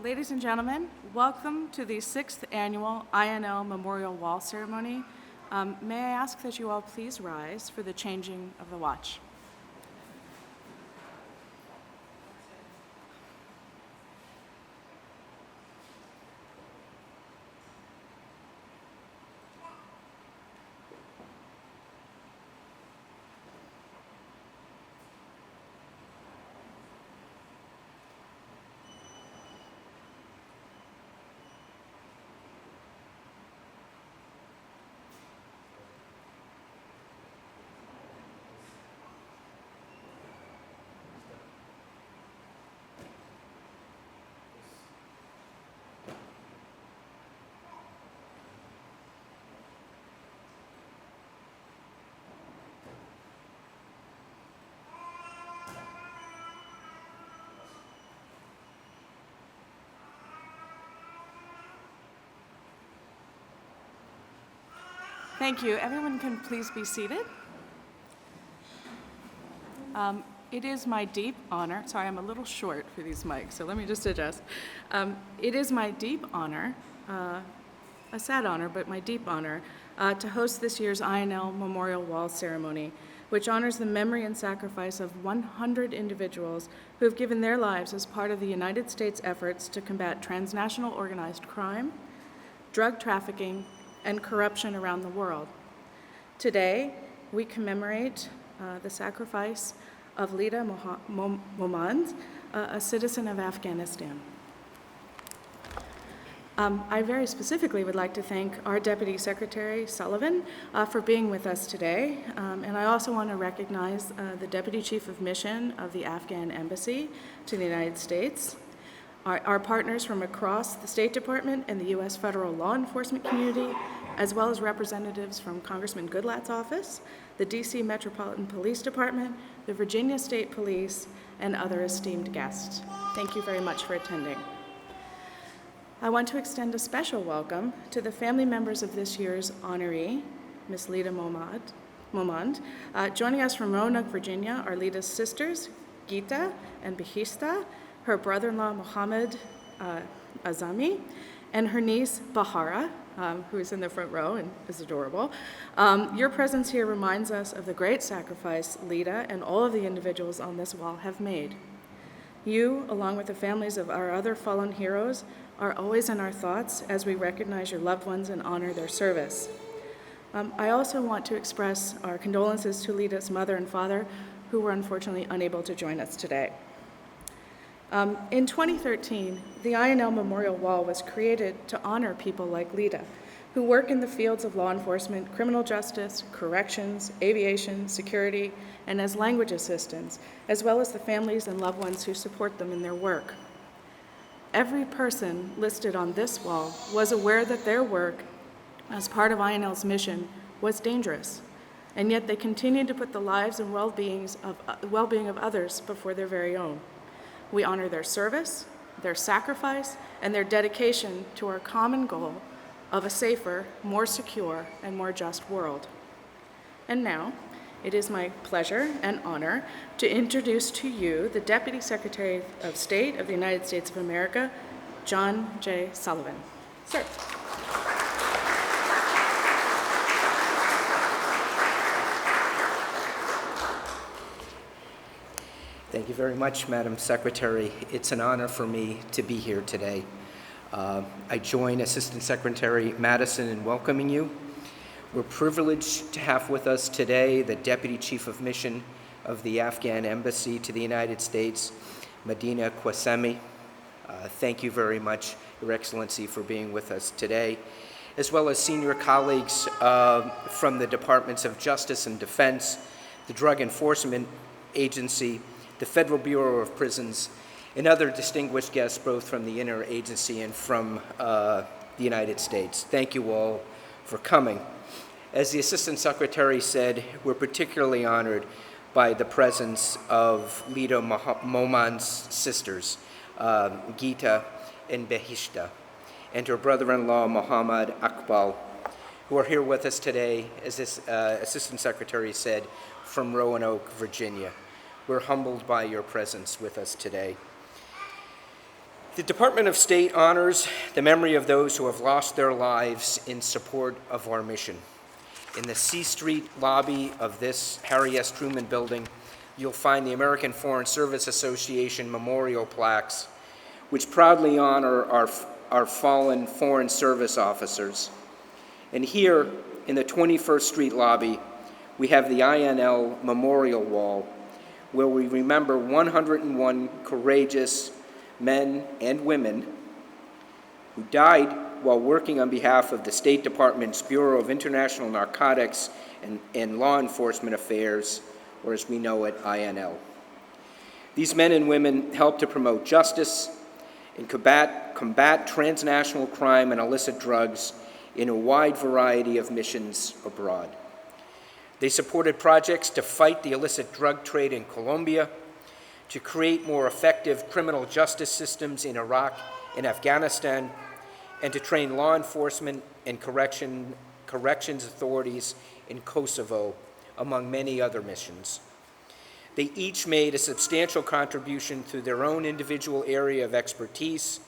Ladies and gentlemen, welcome to the 6th Annual INL Memorial Wall Ceremony. May I ask that you all please rise for the changing of the watch? Thank you. Everyone can please be seated. It is my deep honor, sorry, I'm a little short for these mics, so let me just adjust. It is my deep honor, a sad honor, but my deep honor, to host this year's INL Memorial Wall Ceremony, which honors the memory and sacrifice of 100 individuals who have given their lives as part of the United States efforts to combat transnational organized crime, drug trafficking, and corruption around the world. Today, we commemorate the sacrifice of Lida Momand, a citizen of Afghanistan. I very specifically would like to thank our Deputy Secretary Sullivan for being with us today, and I also want to recognize the Deputy Chief of Mission of the Afghan Embassy to the United States, our partners from across the State Department and the U.S. federal law enforcement community, as well as representatives from Congressman Goodlatte's office, the D.C. Metropolitan Police Department, the Virginia State Police, and other esteemed guests. Thank you very much for attending. I want to extend a special welcome to the family members of this year's honoree, Ms. Lida Momand. Joining us from Roanoke, Virginia, are Lida's sisters, Geeta and Behishta, her brother-in-law, Mohammed Azami, and her niece, Bahara, who is in the front row and is adorable. Your presence here reminds us of the great sacrifice Lida and all of the individuals on this wall have made. You, along with the families of our other fallen heroes, are always in our thoughts as we recognize your loved ones and honor their service. I also want to express our condolences to Lida's mother and father, who were unfortunately unable to join us today. In 2013, the INL Memorial Wall was created to honor people like Lida, who work in the fields of law enforcement, criminal justice, corrections, aviation, security, and as language assistants, as well as the families and loved ones who support them in their work. Every person listed on this wall was aware that their work as part of INL's mission was dangerous, and yet they continued to put the lives and well-being of others before their very own. We honor their service, their sacrifice, and their dedication to our common goal of a safer, more secure, and more just world. And now, it is my pleasure and honor to introduce to you the Deputy Secretary of State of the United States of America, John J. Sullivan. Sir. Thank you very much, Madam Secretary. It's an honor for me to be here today. I join Assistant Secretary Madison in welcoming you. We're privileged to have with us today the Deputy Chief of Mission of the Afghan Embassy to the United States, Medina Quasemi. Thank you very much, Your Excellency, for being with us today, as well as senior colleagues from the Departments of Justice and Defense, the Drug Enforcement Agency, the Federal Bureau of Prisons, and other distinguished guests, both from the interagency and from the United States. Thank you all for coming. As the Assistant Secretary said, we're particularly honored by the presence of Lida Momand's sisters, Geeta and Behishta, and her brother-in-law, Mohammed Akbal, who are here with us today, as this Assistant Secretary said, from Roanoke, Virginia. We're humbled by your presence with us today. The Department of State honors the memory of those who have lost their lives in support of our mission. In the C Street lobby of this Harry S. Truman building, you'll find the American Foreign Service Association memorial plaques, which proudly honor our fallen Foreign Service officers. And here, in the 21st Street lobby, we have the INL Memorial Wall, where we remember 101 courageous men and women who died while working on behalf of the State Department's Bureau of International Narcotics and Law Enforcement Affairs, or as we know it, INL. These men and women helped to promote justice and combat transnational crime and illicit drugs in a wide variety of missions abroad. They supported projects to fight the illicit drug trade in Colombia, to create more effective criminal justice systems in Iraq and Afghanistan, and to train law enforcement and corrections authorities in Kosovo, among many other missions. They each made a substantial contribution through their own individual area of expertise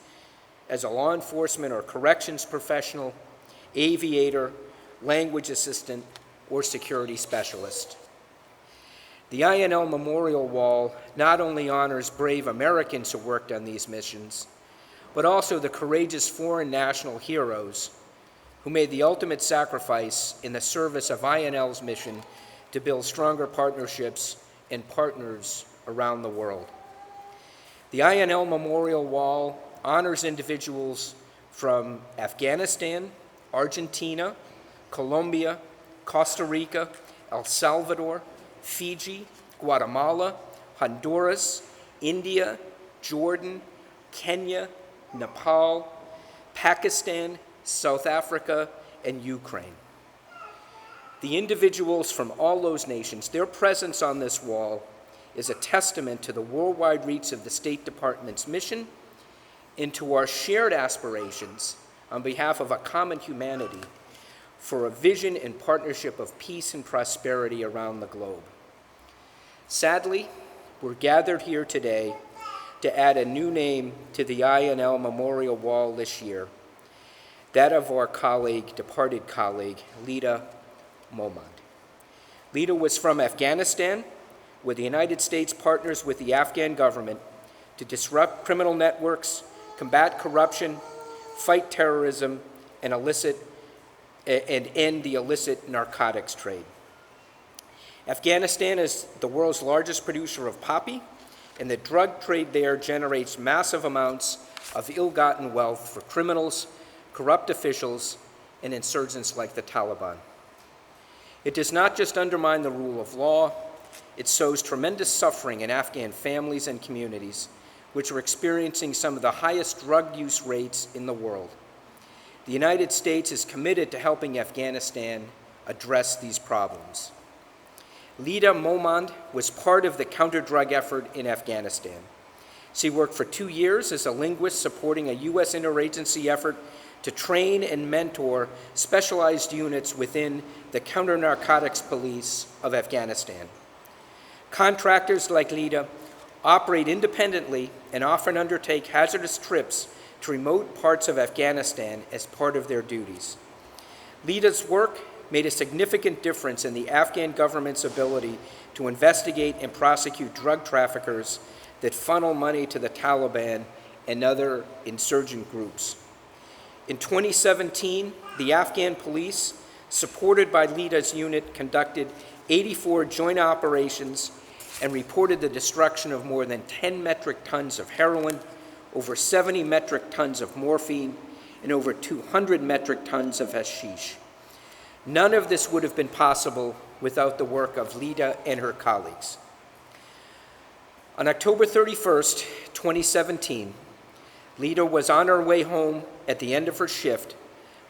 as a law enforcement or corrections professional, aviator, language assistant, or security specialist. The INL Memorial Wall not only honors brave Americans who worked on these missions, but also the courageous foreign national heroes who made the ultimate sacrifice in the service of INL's mission to build stronger partnerships and partners around the world. The INL Memorial Wall honors individuals from Afghanistan, Argentina, Colombia, Costa Rica, El Salvador, Fiji, Guatemala, Honduras, India, Jordan, Kenya, Nepal, Pakistan, South Africa, and Ukraine. The individuals from all those nations, their presence on this wall is a testament to the worldwide reach of the State Department's mission and to our shared aspirations on behalf of a common humanity for a vision and partnership of peace and prosperity around the globe. Sadly, we're gathered here today to add a new name to the INL Memorial Wall this year, that of our departed colleague, Lida Momand. Lida was from Afghanistan, where the United States partners with the Afghan government to disrupt criminal networks, combat corruption, fight terrorism, and end the illicit narcotics trade. Afghanistan is the world's largest producer of poppy, and the drug trade there generates massive amounts of ill-gotten wealth for criminals, corrupt officials, and insurgents like the Taliban. It does not just undermine the rule of law, it sows tremendous suffering in Afghan families and communities, which are experiencing some of the highest drug use rates in the world. The United States is committed to helping Afghanistan address these problems. Lida Momand was part of the counter-drug effort in Afghanistan. She worked for 2 years as a linguist supporting a U.S. interagency effort to train and mentor specialized units within the counter-narcotics police of Afghanistan. Contractors like Lida operate independently and often undertake hazardous trips to remote parts of Afghanistan as part of their duties. Lida's work made a significant difference in the Afghan government's ability to investigate and prosecute drug traffickers that funnel money to the Taliban and other insurgent groups. In 2017, the Afghan police, supported by Lida's unit, conducted 84 joint operations and reported the destruction of more than 10 metric tons of heroin, over 70 metric tons of morphine, and over 200 metric tons of hashish. None of this would have been possible without the work of Lida and her colleagues. On October 31st, 2017, Lida was on her way home at the end of her shift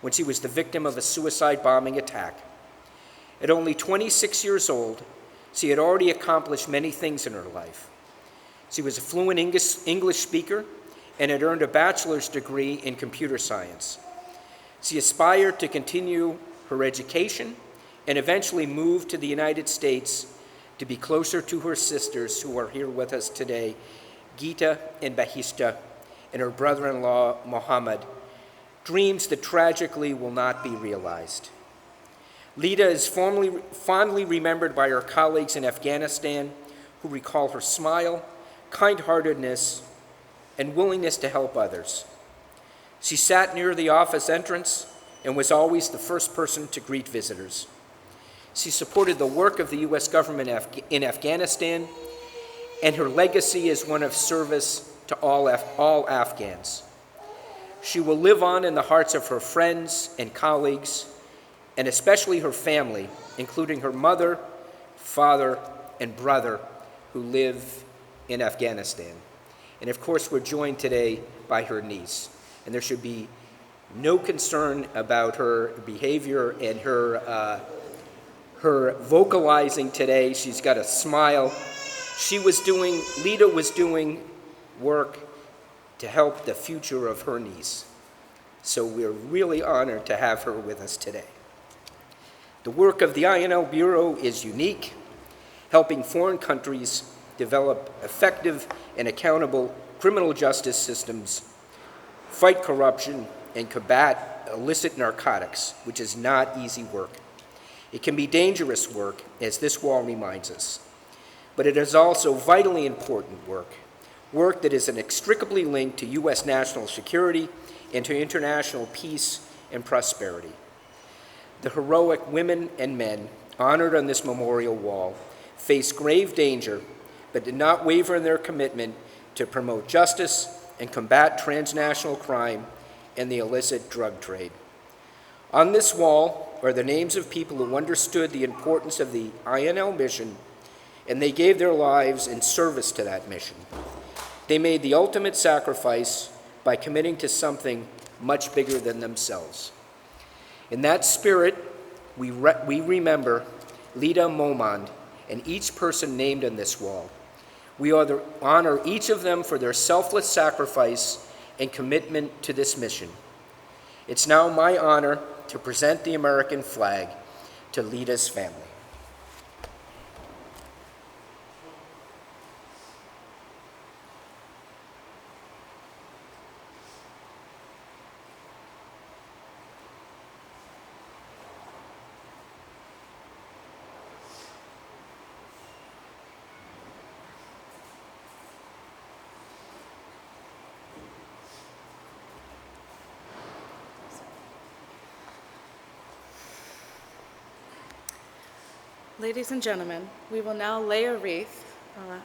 when she was the victim of a suicide bombing attack. At only 26 years old, she had already accomplished many things in her life. She was a fluent English speaker and had earned a bachelor's degree in computer science. She aspired to continue her education and eventually moved to the United States to be closer to her sisters who are here with us today, Geeta and Bahishta, and her brother-in-law, Mohammed, dreams that tragically will not be realized. Lida is fondly remembered by her colleagues in Afghanistan, who recall her smile, kind-heartedness, and willingness to help others. She sat near the office entrance and was always the first person to greet visitors. She supported the work of the U.S. government in Afghanistan, and her legacy is one of service to all Afghans. She will live on in the hearts of her friends and colleagues, and especially her family, including her mother, father, and brother who live in Afghanistan. And of course, we're joined today by her niece. And there should be no concern about her behavior and her vocalizing today. She's got a smile. Lida was doing work to help the future of her niece. So we're really honored to have her with us today. The work of the INL Bureau is unique, helping foreign countries develop effective and accountable criminal justice systems, fight corruption, and combat illicit narcotics, which is not easy work. It can be dangerous work, as this wall reminds us, but it is also vitally important work that is inextricably linked to U.S. national security and to international peace and prosperity. The heroic women and men honored on this memorial wall faced grave danger, but did not waver in their commitment to promote justice and combat transnational crime and the illicit drug trade. On this wall are the names of people who understood the importance of the INL mission, and they gave their lives in service to that mission. They made the ultimate sacrifice by committing to something much bigger than themselves. In that spirit, we remember Lida Momand and each person named on this wall. We honor each of them for their selfless sacrifice and commitment to this mission. It's now my honor to present the American flag to Lida's family. Ladies and gentlemen, we will now lay a wreath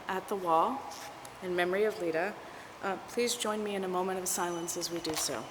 at the wall in memory of Lida. Please join me in a moment of silence as we do so.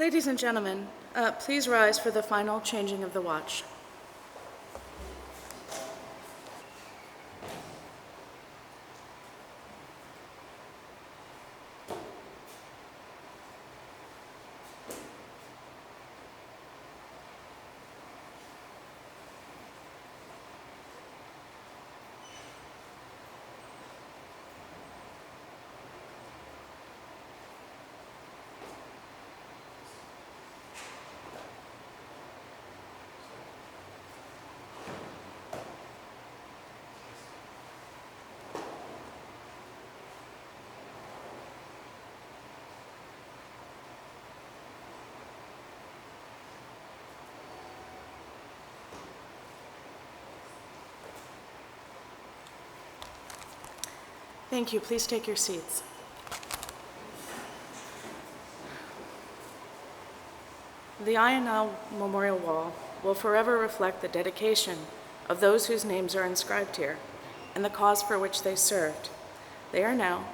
Ladies and gentlemen, please rise for the final changing of the watch. Thank you. Please take your seats. The INL Memorial Wall will forever reflect the dedication of those whose names are inscribed here and the cause for which they served. They are now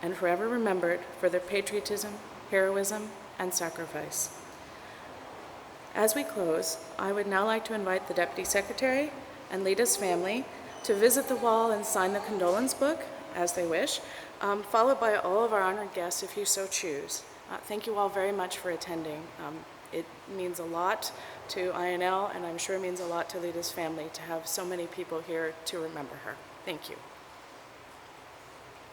and forever remembered for their patriotism, heroism, and sacrifice. As we close, I would now like to invite the Deputy Secretary and Lita's family to visit the wall and sign the condolence book, as they wish, followed by all of our honored guests if you so choose. Thank you all very much for attending. It means a lot to INL, and I'm sure it means a lot to Lita's family to have so many people here to remember her. Thank you.